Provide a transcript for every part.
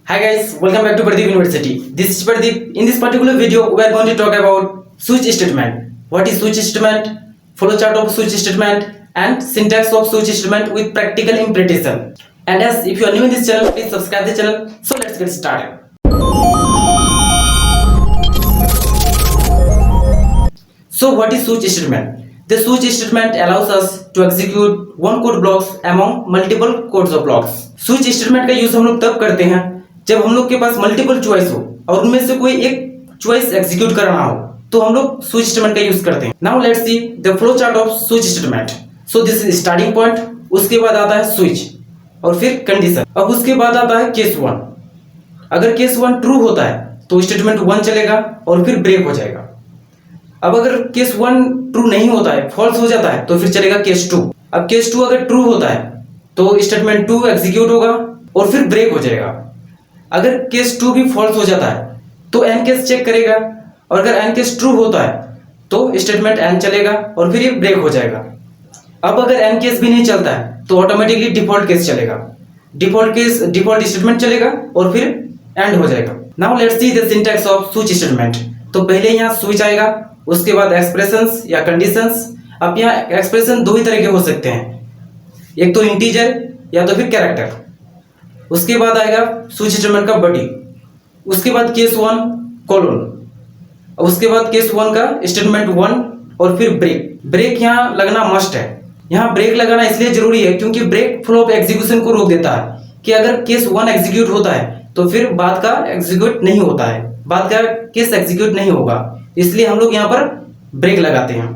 Hi guys, welcome back to Pradeep University. This is Pradeep. In this particular video, we are going to talk about switch statement. What is switch statement? Flowchart of switch statement and syntax of switch statement with practical implementation. And as if you are new in this channel, please subscribe the channel. So let's get started. So what is switch statement? The switch statement allows us to execute one code blocks among multiple codes of blocks. Switch statement का use हम लोग तब करते हैं जब हम लोग के पास मल्टीपल चॉइस हो और उनमें से कोई एक चॉइस एग्जीक्यूट करना हो तो हम लोग स्विच स्टेटमेंट का यूज करते हैं. Now let's see the flow chart off switch statement. So this is starting point, उसके बाद आता है स्विच और फिर कंडीशन. अब उसके बाद आता है केस 1. अगर केस 1 ट्रू होता है तो स्टेटमेंट 1 चलेगा और फिर ब्रेक हो जाएगा. अब अगर केस 1 ट्रू नहीं होता है, फॉल्स हो जाता है, तो फिर चलेगा केस 2. अब केस 2 अगर ट्रू होता है तो स्टेटमेंट 2 एग्जीक्यूट होगा और फिर ब्रेक हो जाएगा. अगर केस 2 भी फॉल्स हो जाता है तो एन केस चेक करेगा और अगर एन केस ट्रू होता है तो स्टेटमेंट एन चलेगा और फिर ये ब्रेक हो जाएगा. अब अगर एन केस भी नहीं चलता है तो ऑटोमेटिकली डिफॉल्ट केस चलेगा. डिफॉल्ट स्टेटमेंट चलेगा और फिर एंड हो जाएगा. Now let's see the syntax off switch statement. तो पहले यहाँ स्विच आएगा, उसके बाद एक्सप्रेशंस या कंडीशंस. अब यहाँ एक्सप्रेशन दो ही तरह के हो सकते हैं, एक तो इंटीजर या तो फिर कैरेक्टर. उसके बाद आएगा स्विच स्टेटमेंट का बॉडी, उसके बाद केस 1 कोलन, उसके बाद केस 1 का स्टेटमेंट 1 और फिर ब्रेक यहाँ लगना मस्ट है. यहाँ ब्रेक लगाना इसलिए जरूरी है क्योंकि ब्रेक फ्लो ऑफ एग्जीक्यूशन को रोक देता है कि अगर केस 1 एग्जीक्यूट होता है तो फिर बाद का एग्जीक्यूट नहीं होता है, बाद का केस एग्जीक्यूट नहीं होगा. इसलिए हम लोग यहाँ पर ब्रेक लगाते हैं.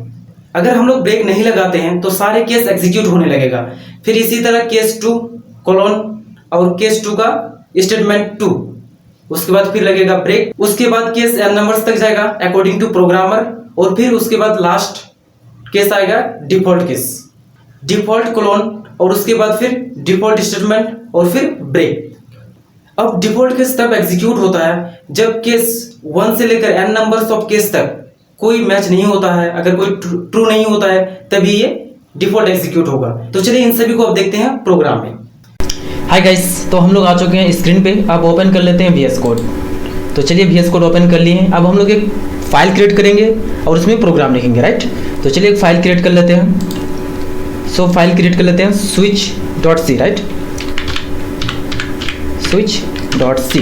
अगर हम लोग ब्रेक नहीं लगाते हैं तो सारे केस एग्जीक्यूट होने लगेगा. फिर इसी तरह केस 2 कोलन और केस 2 का स्टेटमेंट 2, उसके बाद फिर लगेगा ब्रेक. उसके बाद केस n नंबर्स तक जाएगा अकॉर्डिंग टू प्रोग्रामर और फिर उसके बाद लास्ट केस आएगा डिफॉल्ट केस, डिफॉल्ट कोलन और उसके बाद फिर डिफॉल्ट स्टेटमेंट और फिर ब्रेक. अब डिफॉल्ट केस तब एग्जीक्यूट होता है जब केस 1 से लेकर n नंबर्स ऑफ केस तक कोई मैच नहीं होता है. अगर कोई ट्रू नहीं होता है तभी ये डिफॉल्ट एग्जीक्यूट होगा. तो चलिए इन सभी को अब देखते हैं प्रोग्राम में. हाय गाइस, तो हम लोग आ चुके हैं स्क्रीन पे. अब ओपन कर लेते हैं VS कोड. तो चलिए VS कोड ओपन कर लिए हैं. अब हम लोग एक फाइल क्रिएट करेंगे और उसमें प्रोग्राम लिखेंगे, राइट. तो चलिए एक फाइल क्रिएट कर लेते हैं. सो फाइल क्रिएट कर लेते हैं switch.c, राइट, switch.c.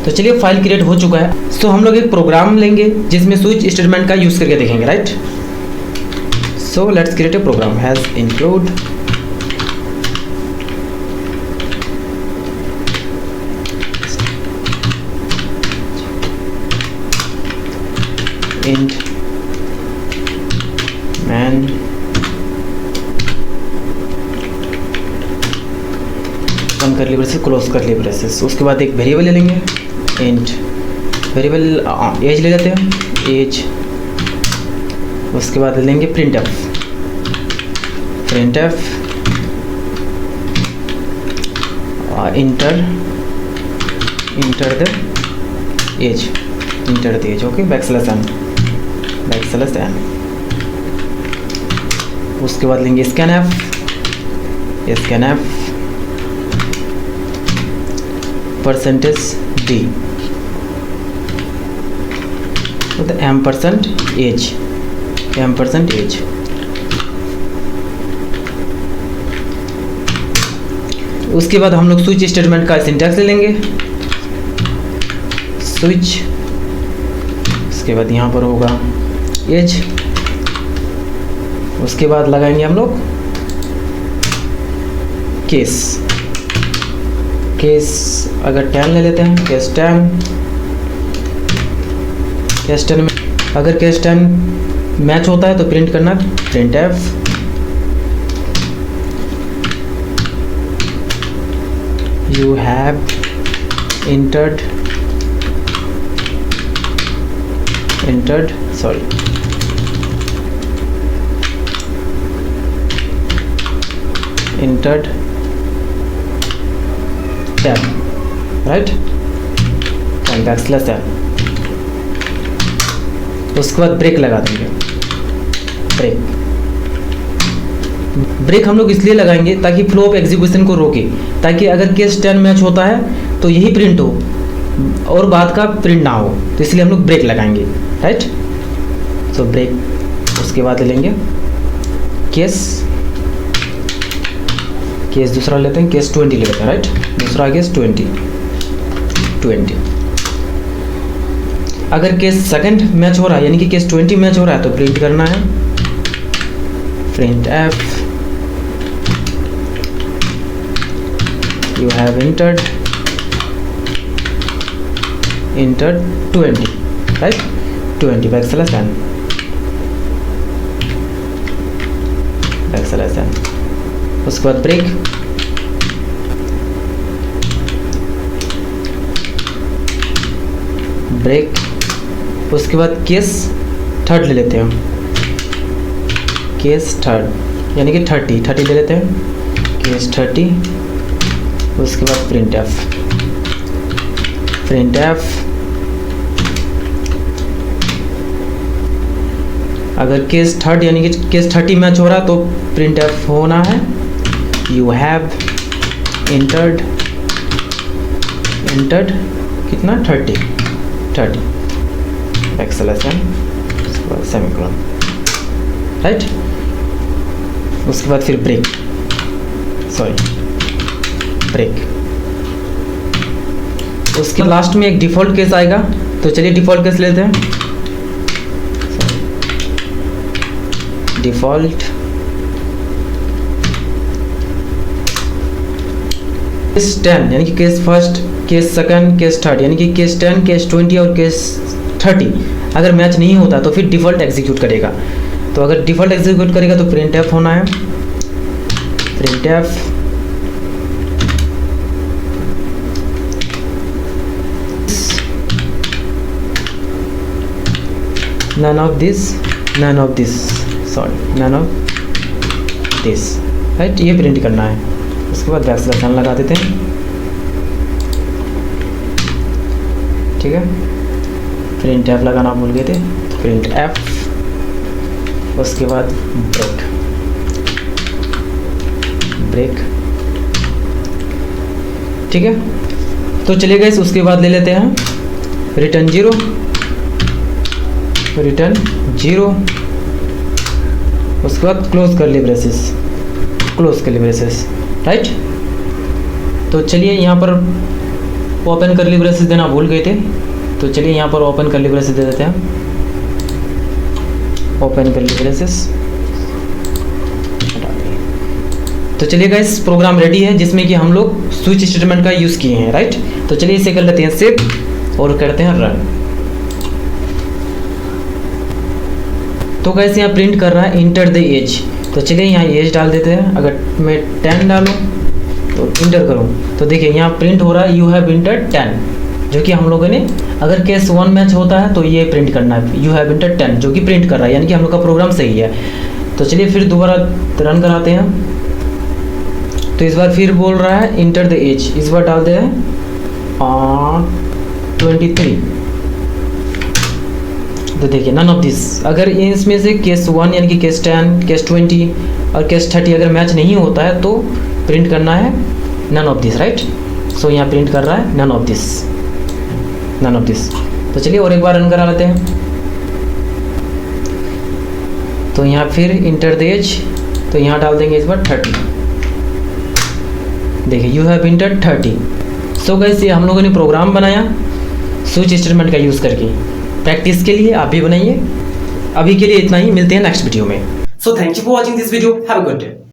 तो चलिए फाइल क्रिएट हो चुका है. सो हम लोग एक प्रोग्राम लेंगे जिसमें स्विच स्टेटमेंट का यूज़ करके देखेंगे, right. So let's create a program hash include int man one curly braces close curly braces. उसके बाद एक वेरिएबल ले लेंगे इंट वेरिएबल एज ले लेते हैं एज. उसके बाद ले लेंगे print F enter the age. Okay, backslash N. उसके बाद लेंगे स्कैन एफ परसेंटेज डी मतलब एम% एज. उसके बाद हम लोग स्विच स्टेटमेंट का सिंटैक्स ले लेंगे स्विच. उसके बाद यहाँ पर होगा एज. उसके बाद लगाएंगे हम लोग केस अगर 10 ले लेते हैं केस 10 में अगर केस 10 मैच होता है तो प्रिंट करना print F you have entered tab, right, and backslash n. उसके बाद ब्रेक लगा देंगे. ब्रेक हम लोग इसलिए लगाएंगे ताकि फ्लो ऑफ एग्जीक्यूशन को रोके, ताकि अगर केस 10 मैच होता है तो यही प्रिंट हो और बाद का प्रिंट ना हो, तो इसलिए हम लोग ब्रेक लगाएंगे, राइट। सो ब्रेक, उसके बाद ले लेंगे केस दूसरा लेते हैं, केस 20 लेते हैं, राइट। दूसरा केस 20। अगर केस सेकंड मैच हो रहा है यानी कि केस 20 मैच हो रहा है तो प्रिंट करना है print F you have entered 20, right. 20 backslash n, उसके बाद ब्रेक, उसके बाद केस थर्ड ले लेते हैं, केस थर्ड यानी कि 30 ले लेते हैं, केस 30। उसके बाद प्रिंट एफ अगर केस थर्ड यानी कि केस 30 मैच हो रहा तो प्रिंट एफ होना है यू हैव entered कितना 30 एक्सेलेशन, उसके बाद सेमीकोलन, राइट। उसके बाद फिर ब्रेक, उसके लास्ट में एक डिफ़ॉल्ट केस आएगा, तो चलिए डिफ़ॉल्ट केस लेते हैं। डिफ़ॉल्ट केस 10 यानी कि case first, case second, case third यानी कि केस 10, केस 20 और केस 30 अगर मैच नहीं होता तो फिर डिफ़ॉल्ट एग्जीक्यूट करेगा। तो अगर डिफ़ॉल्ट एग्जीक्यूट करेगा तो प्रिंट एफ होना है print F none of this, right. ये प्रिंट करना है। उसके बाद बैकस्लैश n लगा देते हैं, ठीक है। प्रिंट एफ लगाना भूल गए थे, प्रिंट एफ। उसके बाद ब्रेक, ठीक है। तो चलिए गाइस, उसके बाद ले लेते हैं रिटर्न 0, उसके बाद क्लोज कर ली ब्रेसेस, राइट। तो चलिए यहाँ पर ओपन कर ली ब्रेसेस देना भूल गए थे, तो चलिए यहाँ पर ओपन कर ली ब्रेसेस दे देते हैं। ओपन कर ली ब्रेसेस, तो चलिए गाइस, प्रोग्राम रेडी है जिसमें कि हम लोग स्विच स्टेटमेंट का यूज़ किए हैं, राइट। तो चलिए इसे कर लेते हैं सेव और करते हैं रन। तो गाइस यहाँ प्रिंट कर रहा है इंटर द एज, तो चलिए यहाँ एज डाल देते हैं। अगर मैं 10 डालूँ तो इंटर करूँ तो देखिए यहाँ प्रिंट हो रहा है यू हैव इंटर्ड 10, जो कि हम लोगों ने अगर केस 1 मैच होता है तो ये प्रिंट करना है यू हैव इंटर्ड 10, जो कि प्रिंट कर रहा है, यानी कि हम लोग का प्रोग्राम सही है। तो चलिए फिर दोबारा रन कराते हैं। तो इस बार फिर बोल रहा है इंटर द एज, इस बार डालते हैं 23। तो देखिए नन ऑफ दिस, अगर इसमें से केस 1 यानी कि केस 10, केस 20 और केस 30 अगर मैच नहीं होता है तो प्रिंट करना है नन ऑफ दिस, राइट। सो यहाँ प्रिंट कर रहा है नन ऑफ दिस। तो चलिए और एक बार रन करा लेते हैं। तो यहाँ फिर इंटर द एज, तो यहाँ डाल देंगे इस बार 30। देखिए you have entered 30। So guys, ये हम लोगों ने प्रोग्राम बनाया स्विच स्टेटमेंट का यूज़ करके। प्रैक्टिस के लिए आप भी बनाइए। अभी के लिए इतना ही, मिलते हैं नेक्स्ट वीडियो में। So thank you for watching this video, have a good day.